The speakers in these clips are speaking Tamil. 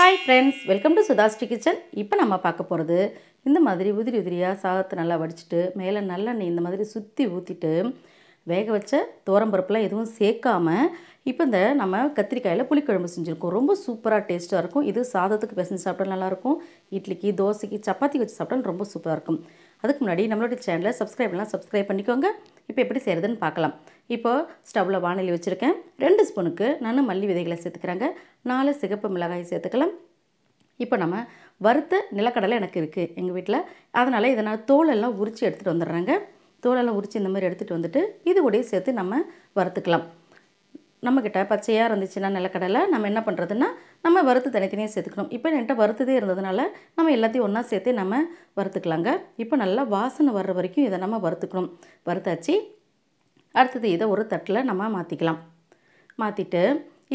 Hi friends, welcome to SudhaSri kitchen. இப்போ நம்ம பார்க்க போகிறது இந்த மாதிரி உதிரி உதிரியாக சாதத்தை நல்லா வடிச்சிட்டு மேலே நல்லெண்ணெய் இந்த மாதிரி சுற்றி ஊற்றிட்டு வேக வச்ச துவரம்பருப்புலாம் எதுவும் சேர்க்காமல் இப்போ இந்த நம்ம கத்திரிக்காயில் புளிக்குழம்பு செஞ்சுருக்கோம். ரொம்ப சூப்பராக டேஸ்ட்டாக இருக்கும். இது சாதத்துக்கு பிசைஞ்சு சாப்பிட்டா நல்லாயிருக்கும். இட்லிக்கு, தோசைக்கு, சப்பாத்தி வச்சு சாப்பிட்டா ரொம்ப சூப்பராக இருக்கும். அதுக்கு முன்னாடி நம்மளோட சேனலை சப்ஸ்கிரைப் பண்ணிக்கோங்க. இப்போ எப்படி செய்கிறதுன்னு பார்க்கலாம். இப்போ ஸ்டவ்வில் வாணலி வச்சுருக்கேன். 2 ஸ்பூனுக்கு நான் மல்லி விதைகளை சேர்த்துக்கிறேங்க. 4 சிகப்பு மிளகாய் சேர்த்துக்கலாம். இப்போ நம்ம வறுத்த நிலக்கடலை எனக்கு இருக்குது எங்கள் வீட்டில். அதனால் இதை நான் தோலெல்லாம் உரித்து எடுத்துகிட்டு வந்துடுறேங்க. தோலெல்லாம் உரித்து இந்த மாதிரி எடுத்துகிட்டு வந்துட்டு இது கூட சேர்த்து நம்ம வறுத்துக்கலாம். நம்மக்கிட்ட பச்சையாக இருந்துச்சுன்னா நிலக்கடலை நம்ம என்ன பண்ணுறதுன்னா நம்ம வறுத்து தனித்தனியாக சேர்த்துக்கணும். இப்போ என்கிட்ட வறுத்ததே இருந்ததுனால நம்ம எல்லாத்தையும் ஒன்றா சேர்த்து நம்ம வறுத்துக்கலாங்க. இப்போ நல்லா வாசனை வர்ற வரைக்கும் இதை நம்ம வறுத்துக்கணும். வறுத்தாச்சு. அடுத்தது இதை ஒரு தட்டில் நம்ம மாற்றிக்கலாம். மாற்றிட்டு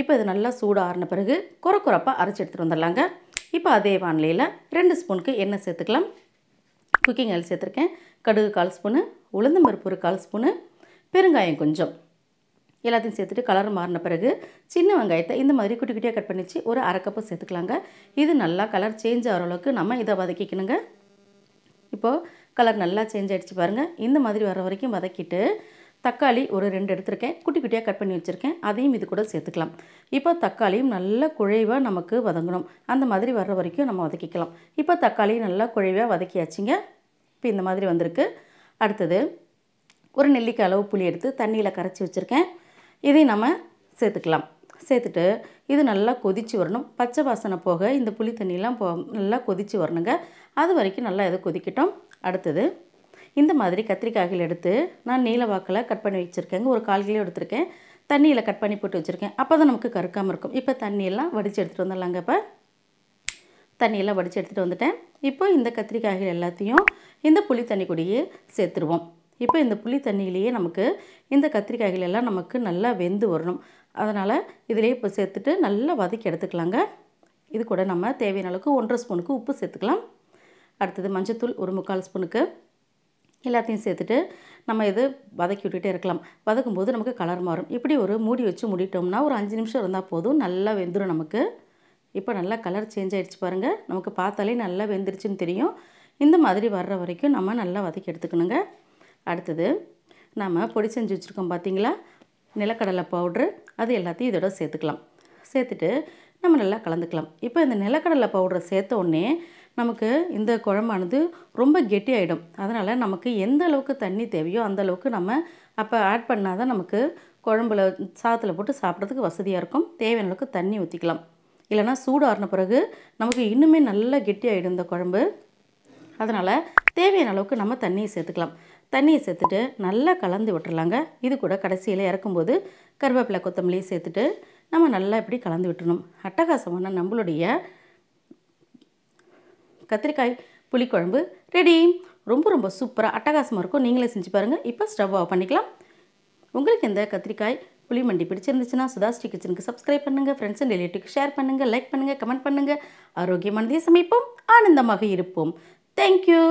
இப்போ இது நல்லா சூடு ஆறின பிறகு குறப்பாக அரைச்சி எடுத்துகிட்டு வந்துடலாங்க. இப்போ அதே வானிலையில் 2 ஸ்பூனுக்கு எண்ணெய் சேர்த்துக்கலாம். குக்கிங் ஆயில் சேர்த்துருக்கேன். கடுகு 1/4 ஸ்பூனு, உளுந்தம்பருப்பு ஒரு 1/4 ஸ்பூனு, பெருங்காயம் கொஞ்சம், எல்லாத்தையும் சேர்த்துட்டு கலர் மாறின பிறகு சின்ன வெங்காயத்தை இந்த மாதிரி குட்டி குட்டியாக கட் பண்ணிச்சு ஒரு 1/2 கப்பு சேர்த்துக்கலாங்க. இது நல்லா கலர் சேஞ்ச் ஆகிற அளவுக்கு நம்ம இதை வதக்கிக்கணுங்க. இப்போது கலர் நல்லா சேஞ்ச் ஆகிடுச்சு பாருங்கள். இந்த மாதிரி வர வரைக்கும் வதக்கிட்டு தக்காளி ஒரு 2 எடுத்திருக்கேன். குட்டி குட்டியாக கட் பண்ணி வச்சுருக்கேன். அதையும் இது கூட சேர்த்துக்கலாம். இப்போ தக்காளியும் நல்லா குழைவாக நமக்கு வதங்கணும். அந்த மாதிரி வர்ற வரைக்கும் நம்ம வதக்கிக்கலாம். இப்போ தக்காளியும் நல்லா குழைவாக வதக்கியாச்சுங்க. இப்போ இந்த மாதிரி வந்திருக்கு. அடுத்தது ஒரு நெல்லிக்காய் அளவு புளி எடுத்து தண்ணியில் கரைச்சி வச்சுருக்கேன். இதையும் நம்ம சேர்த்துக்கலாம். சேர்த்துட்டு இது நல்லா கொதித்து வரணும். பச்சை வாசனை போக இந்த புளி தண்ணியெலாம் நல்லா கொதித்து வரணுங்க. அது வரைக்கும் நல்லா இது கொதிக்கட்டும். அடுத்தது இந்த மாதிரி கத்திரிக்காய்கள் எடுத்து நான் நீல வாக்கில் கட் பண்ணி வச்சுருக்கேங்க. ஒரு 1/4 கிலோ எடுத்திருக்கேன். தண்ணியில் கட் பண்ணி போட்டு வச்சுருக்கேன். அப்போ தான் நமக்கு கருக்காமல் இருக்கும். இப்போ தண்ணியெல்லாம் வடித்து எடுத்துகிட்டு வந்துடலாங்க. இப்போ தண்ணியெல்லாம் வடித்து எடுத்துகிட்டு வந்துட்டேன். இப்போ இந்த கத்திரிக்காய்கள் எல்லாத்தையும் இந்த புளி தண்ணி கூடயே சேர்த்துருவோம். இப்போ இந்த புளி தண்ணியிலேயே நமக்கு இந்த கத்திரிக்காய்கள் எல்லாம் நமக்கு நல்லா வெந்து வரணும். அதனால் இதிலே இப்போ சேர்த்துட்டு நல்லா வதக்கி எடுத்துக்கலாங்க. இது கூட நம்ம தேவையான அளவுக்கு 1/2 ஸ்பூனுக்கு உப்பு சேர்த்துக்கலாம். அடுத்தது மஞ்சத்தூள் ஒரு 3/4 ஸ்பூனுக்கு எல்லாத்தையும் சேர்த்துட்டு நம்ம இது வதக்கி விட்டுகிட்டே இருக்கலாம். வதக்கும்போது நமக்கு கலர் மாறும். இப்படி ஒரு மூடி வச்சு மூடிட்டோம்னா ஒரு 5 நிமிஷம் இருந்தால் போதும். நல்லா வெந்துடும் நமக்கு. இப்போ நல்லா கலர் சேஞ்ச் ஆகிடுச்சு பாருங்கள். நமக்கு பார்த்தாலே நல்லா வெந்துருச்சுன்னு தெரியும். இந்த மாதிரி வர்ற வரைக்கும் நம்ம நல்லா வதக்கி எடுத்துக்கணுங்க. அடுத்தது நம்ம பொடி செஞ்சு வச்சுருக்கோம் பார்த்தீங்களா, நிலக்கடலை பவுட்ரு, அது எல்லாத்தையும் இதோட சேர்த்துக்கலாம். சேர்த்துட்டு நம்ம நல்லா கலந்துக்கலாம். இப்போ இந்த நிலக்கடலை பவுடரை சேர்த்த உடனே நமக்கு இந்த குழம்பானது ரொம்ப கெட்டியாயிடும். அதனால் நமக்கு எந்த அளவுக்கு தண்ணி தேவையோ அந்த அளவுக்கு நம்ம அப்போ ஆட் பண்ணால் தான் நமக்கு குழம்புல சாதத்தில் போட்டு சாப்பிட்றதுக்கு வசதியாக இருக்கும். தேவையான அளவுக்கு தண்ணி ஊற்றிக்கலாம். இல்லைனா சூடு ஆறின பிறகு நமக்கு இன்னுமே நல்லா கெட்டியாயிடும் இந்த குழம்பு. அதனால் தேவையான அளவுக்கு நம்ம தண்ணியை சேர்த்துக்கலாம். தண்ணியை சேர்த்துட்டு நல்லா கலந்து விட்டுறலாங்க. இது கூட கடைசியில் இறக்கும்போது கருவேப்பிலை கொத்தமல்லியை சேர்த்துட்டு நம்ம நல்லா இப்படி கலந்து விட்டுறணும். அட்டகாசமான நம்மளுடைய கத்திரிக்காய் புளிக்குழம்பு ரெடி. ரொம்ப சூப்பராக அட்டகாசமாக இருக்கும். நீங்களே செஞ்சு பாருங்கள். இப்போ ஸ்டவ் ஆஃப் பண்ணிக்கலாம். உங்களுக்கு இந்த கத்திரிக்காய் புளி மண்டி பிடிச்சிருந்துச்சுன்னா SudhaSri கிச்சனுக்கு சப்ஸ்கிரைப் பண்ணுங்கள். ஃப்ரெண்ட்ஸ் அண்ட் ரிலேட்டிவ்க்கு ஷேர் பண்ணுங்கள், லைக் பண்ணுங்கள், கமெண்ட் பண்ணுங்கள். ஆரோக்கியமானதை சமைப்போம், ஆனந்தமாக இருப்போம். தேங்க்யூ.